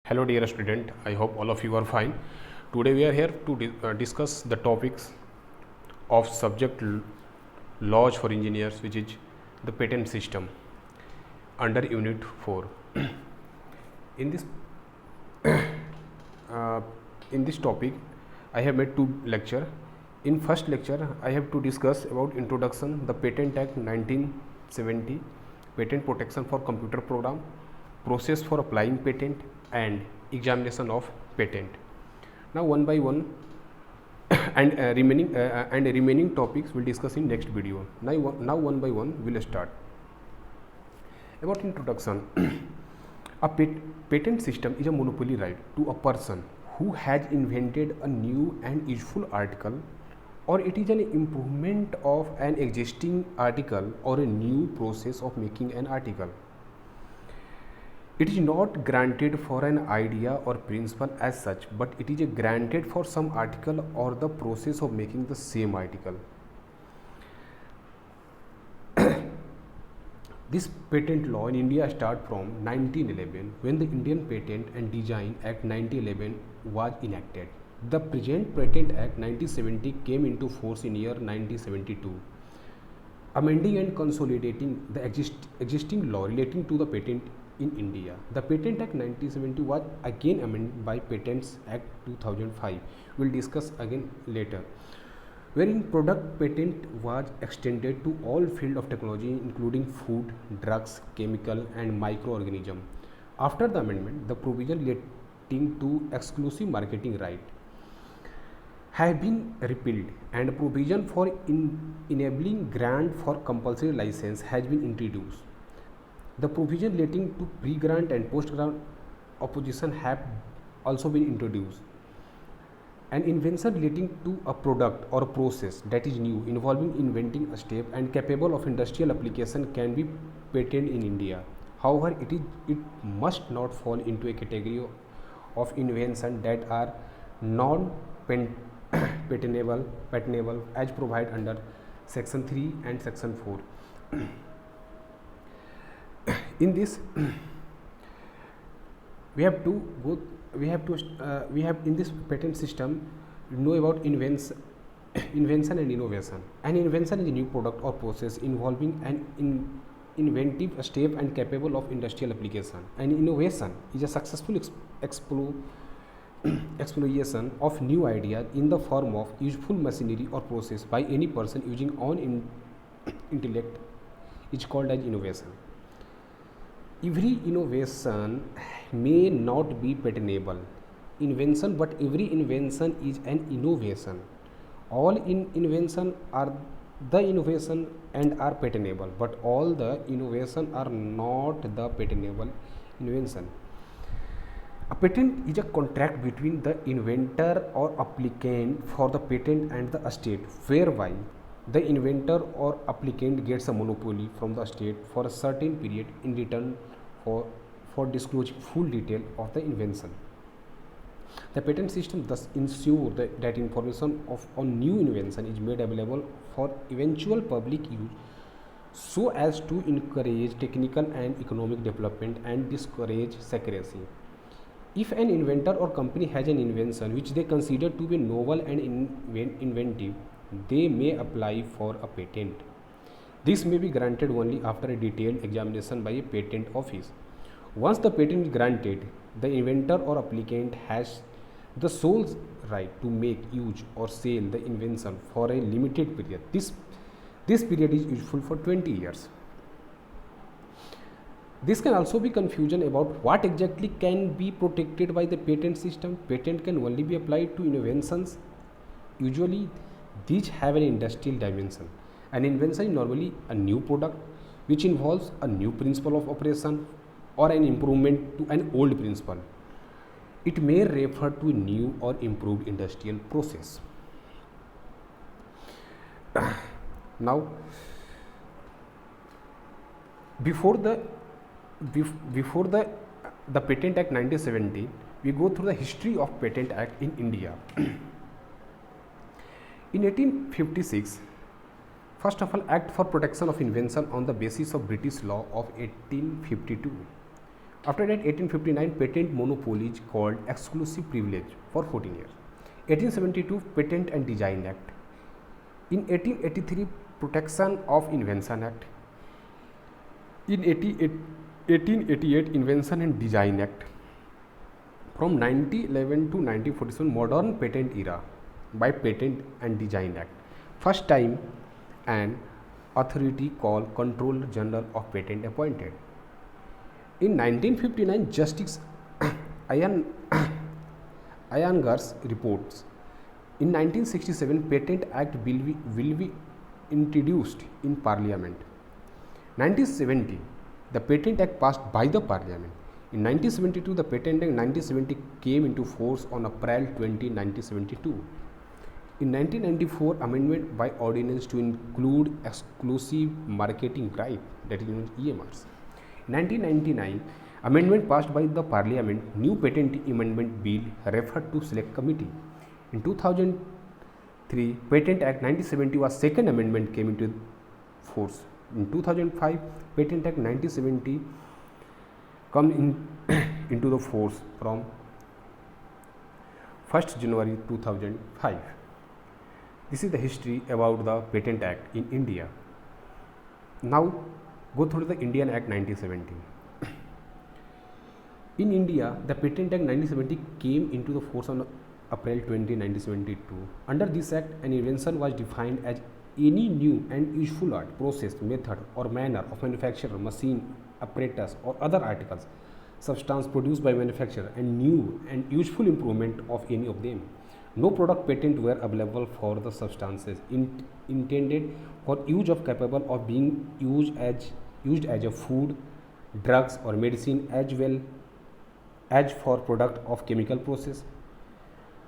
Hello dear student, I hope all of you are fine. Today we are here to discuss the topics of subject laws for engineers, which is the patent system under unit 4. in this uh, in this topic I have made two lecture. In first lecture I have to discuss about introduction, the Patent Act 1970, patent protection for computer program, process for applying patent, and examination of patent. Now one by one and remaining topics will discuss in next video. Now one by one we'll start. About introduction. A patent system is a monopoly right to a person who has invented a new and useful article, or it is an improvement of an existing article or a new process of making an article. It is not granted for an idea or principle as such, but it is granted for some article or the process of making the same article. This patent law in India started from 1911 when the Indian Patent and Design Act 1911 was enacted. The present Patent Act 1970 came into force in year 1972, amending and consolidating the existing law relating to the patent in India. The Patent Act 1970 was again amended by Patents Act 2005. We will discuss again later, wherein product patent was extended to all field of technology including food, drugs, chemical and microorganism. After the amendment, the provision relating to exclusive marketing right have been repealed and provision for enabling grant for compulsory license has been introduced. The provision relating to pre-grant and post-grant opposition have also been introduced. An invention relating to a product or a process that is new, involving inventing a step and capable of industrial application can be patented in India. However, it must not fall into a category of invention that are non-patentable as provided under Section 3 and Section 4. In this we have in this patent system know about invention and innovation. An invention is a new product or process involving an inventive step and capable of industrial application. An innovation is a successful exploration of new ideas in the form of useful machinery or process by any person using own intellect is called as innovation. Every innovation may not be patentable invention, but every invention is an innovation. All invention are the innovation and are patentable, but all the innovation are not the patentable invention. A patent is a contract between the inventor or applicant for the patent and the estate, whereby the inventor or applicant gets a monopoly from the state for a certain period in return for disclosing full detail of the invention. The patent system thus ensures that information on new invention is made available for eventual public use so as to encourage technical and economic development and discourage secrecy. If an inventor or company has an invention which they consider to be novel and inventive, they may apply for a patent. This may be granted only after a detailed examination by a patent office. Once the patent is granted, the inventor or applicant has the sole right to make, use or sell the invention for a limited period. This period is useful for 20 years. This can also be confusion about what exactly can be protected by the patent system. Patent can only be applied to inventions. Usually these have an industrial dimension. An invention is normally a new product which involves a new principle of operation or an improvement to an old principle. It may refer to a new or improved industrial process. Now, before the Patent Act 1970, we go through the history of Patent Act in India. In 1856, first of all, Act for Protection of Invention on the basis of British law of 1852. After that, 1859 patent monopoly is called exclusive privilege for 14 years. 1872 Patent and Design Act. In 1883 Protection of Invention Act. In 1888 Invention and Design Act. From 1911 to 1947 Modern Patent Era by Patent and Design Act. First time an authority called Controller General of Patent appointed. In 1959 Justice Iyengar's reports. In 1967 Patent Act will be introduced in Parliament. 1970 the Patent Act passed by the Parliament. In 1972 the Patent Act 1970 came into force on April 20, 1972. In 1994 amendment by ordinance to include exclusive marketing right, that is known as EMRs. 1999 amendment passed by the Parliament, new patent amendment bill referred to select committee. In 2003 Patent Act 1970 was second amendment came into force. In 2005 Patent Act 1970 come into the force from 1st January 2005. This is the history about the Patent Act in India. Now go through the Indian Act 1970. In India, the Patent Act 1970 came into the force on April 20, 1972. Under this act, an invention was defined as any new and useful art, process, method or manner of manufacture, machine, apparatus or other articles, substance produced by manufacturer and new and useful improvement of any of them. No product patent were available for the substances intended for use of capable of being used as a food, drugs or medicine, as well as for product of chemical process.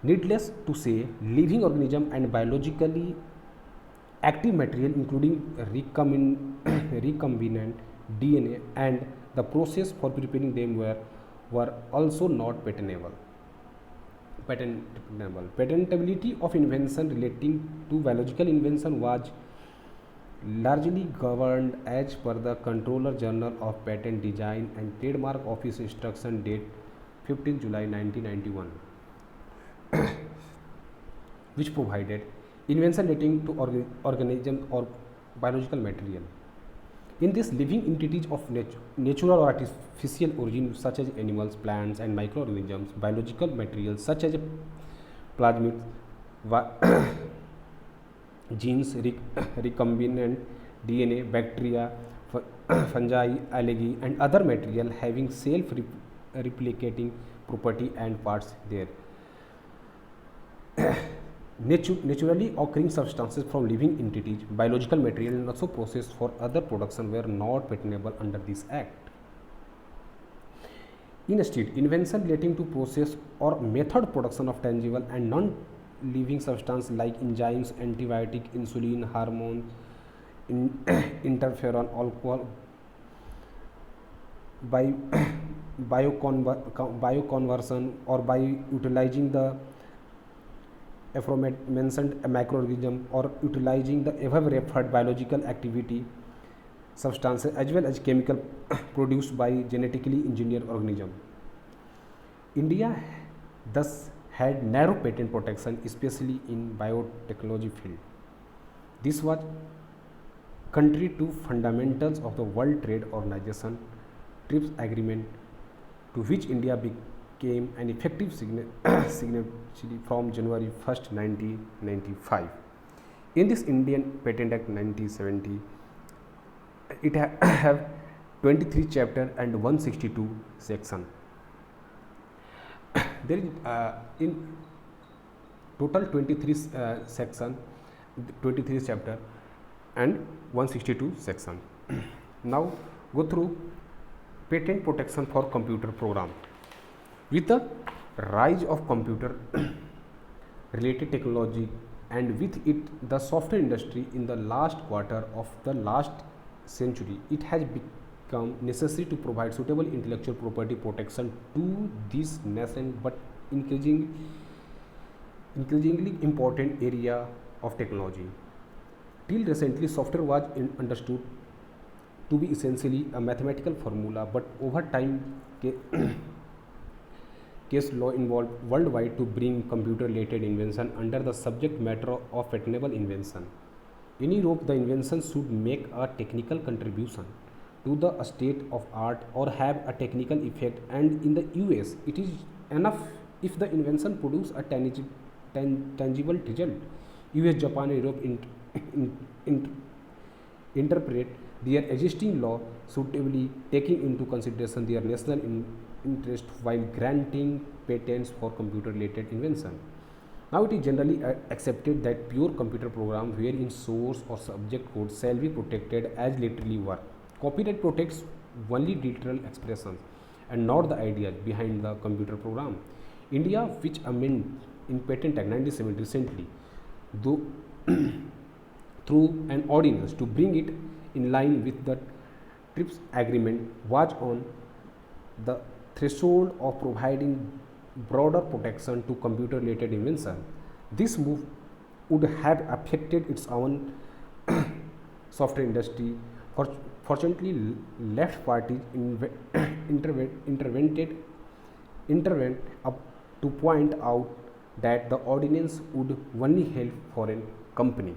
Needless to say, living organism and biologically active material including recombinant DNA and the process for preparing them were also not patentable. Patentability of invention relating to biological invention was largely governed as per the Controller General of Patent Design and Trademark Office Instruction date 15 July 1991, which provided invention relating to organism or biological material. In this, living entities of natural or artificial origin such as animals, plants and microorganisms, biological materials such as plasmids, genes, recombinant DNA, bacteria, fungi, algae and other material having self-replicating property and parts there. Naturally occurring substances from living entities, biological material and also processed for other production were not patentable under this act. Instead, invention relating to process or method production of tangible and non-living substance like enzymes, antibiotic, insulin, hormone, interferon, alcohol, by bioconversion or by utilizing the aforementioned microorganism or utilizing the above referred biological activity substances as well as chemical produced by genetically engineered organism. India thus had narrow patent protection, especially in biotechnology field. This was contrary to fundamentals of the World Trade Organization TRIPS agreement, to which India became an effective signatory from January 1st, 1995. In this Indian Patent Act 1970, it have 23 chapter and 162 section. There is in total 23 section, 23 chapter and 162 section. Now go through patent protection for computer program. With the rise of computer related technology and with it the software industry in the last quarter of the last century, it has become necessary to provide suitable intellectual property protection to this nascent but increasingly important area of technology. Till recently, software was understood to be essentially a mathematical formula, but over time ca- case law involved worldwide to bring computer-related invention under the subject matter of patentable invention. In Europe, the invention should make a technical contribution to the state of art or have a technical effect, and in the US, it is enough if the invention produces a tangible result. US, Japan, and Europe in, in, interpret their existing law suitably, taking into consideration their national interest while granting patents for computer related invention. Now it is generally accepted that pure computer program wherein source or subject code shall be protected as literally work. Copyright protects only literal expressions and not the ideas behind the computer program. India, which amended in Patent Act 97 recently, though through an ordinance to bring it in line with the TRIPS agreement, was on the threshold of providing broader protection to computer related invention. This move would have affected its own software industry. Fortunately, left parties intervened up to point out that the ordinance would only help foreign company.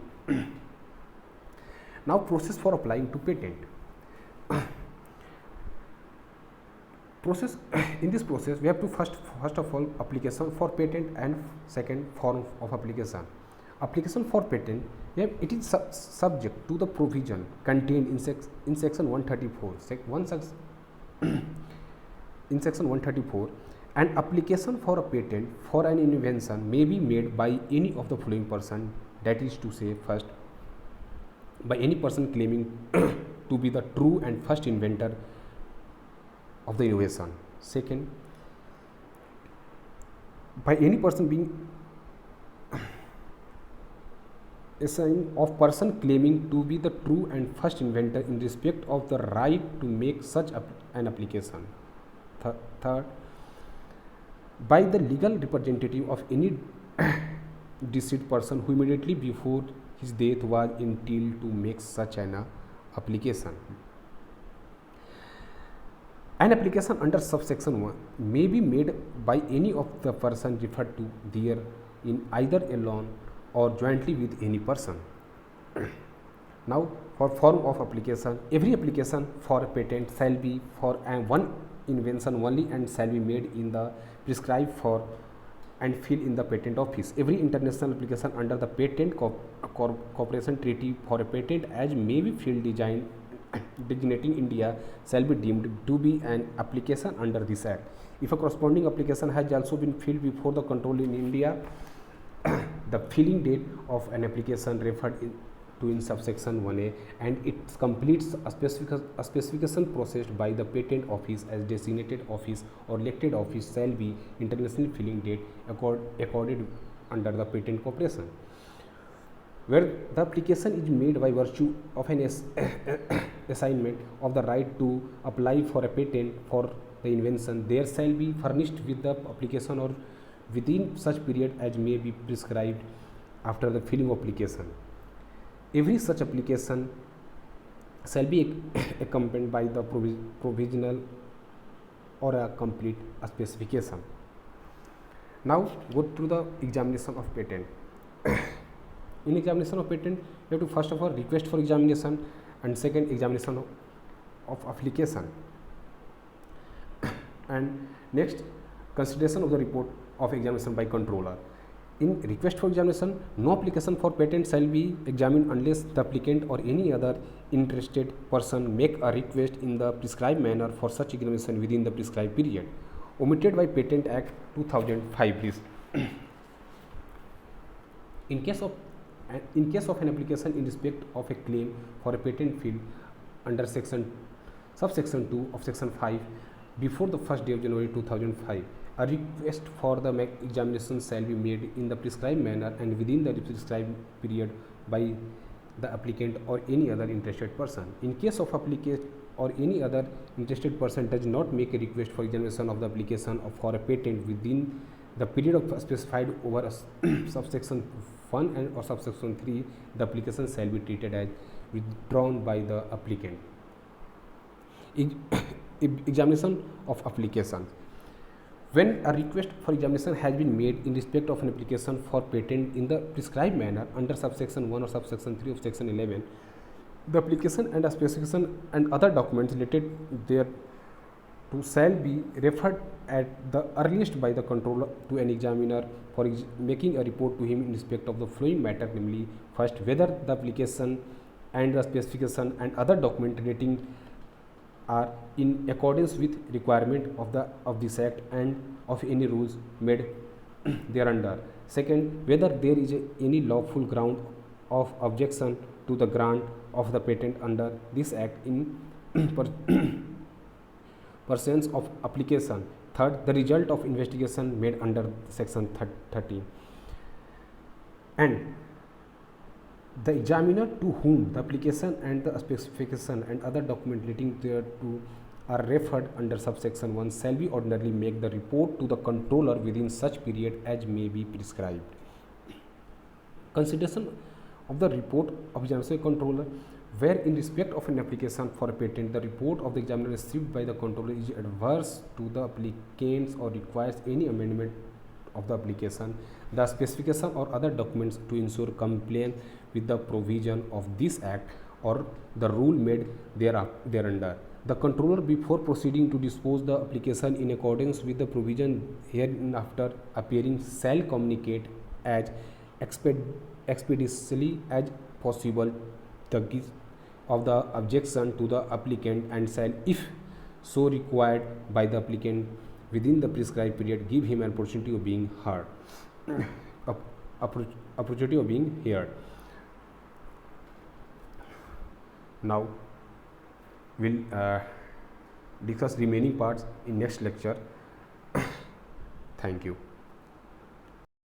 Now, process for applying to patent. Process in this process we have to first of all application for patent and second form of application. Application for patent, it is subject to the provision contained in section 134 in section 134. An application for a patent for an invention may be made by any of the following person, that is to say, first, by any person claiming to be the true and first inventor of the innovation. Second, by any person being assigned of person claiming to be the true and first inventor in respect of the right to make such an application. Third, by the legal representative of any deceased person who immediately before his death was entitled to make such an application. An application under subsection 1 may be made by any of the person referred to there in either alone or jointly with any person. Now, for form of application, every application for a patent shall be for one invention only and shall be made in the prescribed for and fill in the patent office. Every international application under the Patent Cooperation Treaty for a patent as may be filled designating India shall be deemed to be an application under this Act. If a corresponding application has also been filled before the control in India, the filing date of an application referred to in subsection 1A and it completes a specification processed by the patent office as designated office or elected office shall be international filing date accorded under the patent cooperation. Where the application is made by virtue of an assignment of the right to apply for a patent for the invention, there shall be furnished with the application or within such period as may be prescribed after the filing of application. Every such application shall be accompanied by the provisional or a complete specification. Now go through the examination of patent. In examination of patent, you have to first of all request for examination and second examination of application, and next consideration of the report of examination by controller. In request for examination, no application for patent shall be examined unless the applicant or any other interested person make a request in the prescribed manner for such examination within the prescribed period. Omitted by Patent Act 2005. Please. In case of an application in respect of a claim for a patent field under subsection 2 of section 5 before the 1st day of January 2005, a request for the examination shall be made in the prescribed manner and within the prescribed period by the applicant or any other interested person. In case of applicant or any other interested person does not make a request for examination of the application for a patent within the period of specified over subsection 1 and or subsection 3, the application shall be treated as withdrawn by the applicant. examination of application. When a request for examination has been made in respect of an application for patent in the prescribed manner under subsection 1 or subsection 3 of section 11, the application and a specification and other documents related thereto shall be referred at the earliest by the controller to an examiner for making a report to him in respect of the following matter, namely, first, whether the application and the specification and other document relating are in accordance with requirement of this act and of any rules made thereunder. Second, whether there is any lawful ground of objection to the grant of the patent under this act in pursuance of application. Third, the result of investigation made under section 13. And the examiner to whom the application and the specification and other document relating thereto are referred under subsection 1 shall be ordinarily make the report to the controller within such period as may be prescribed. Consideration of the report of examination controller, where in respect of an application for a patent the report of the examiner received by the controller is adverse to the applicants or requires any amendment of the application, the specification or other documents to ensure compliance with the provision of this act or the rule made thereunder. The controller, before proceeding to dispose the application in accordance with the provision hereinafter appearing, shall communicate as expeditiously as possible the gist of the objection to the applicant and shall, if so required by the applicant within the prescribed period, give him an opportunity of being heard. Opportunity of being heard. Now we'll discuss remaining parts in next lecture. Thank you.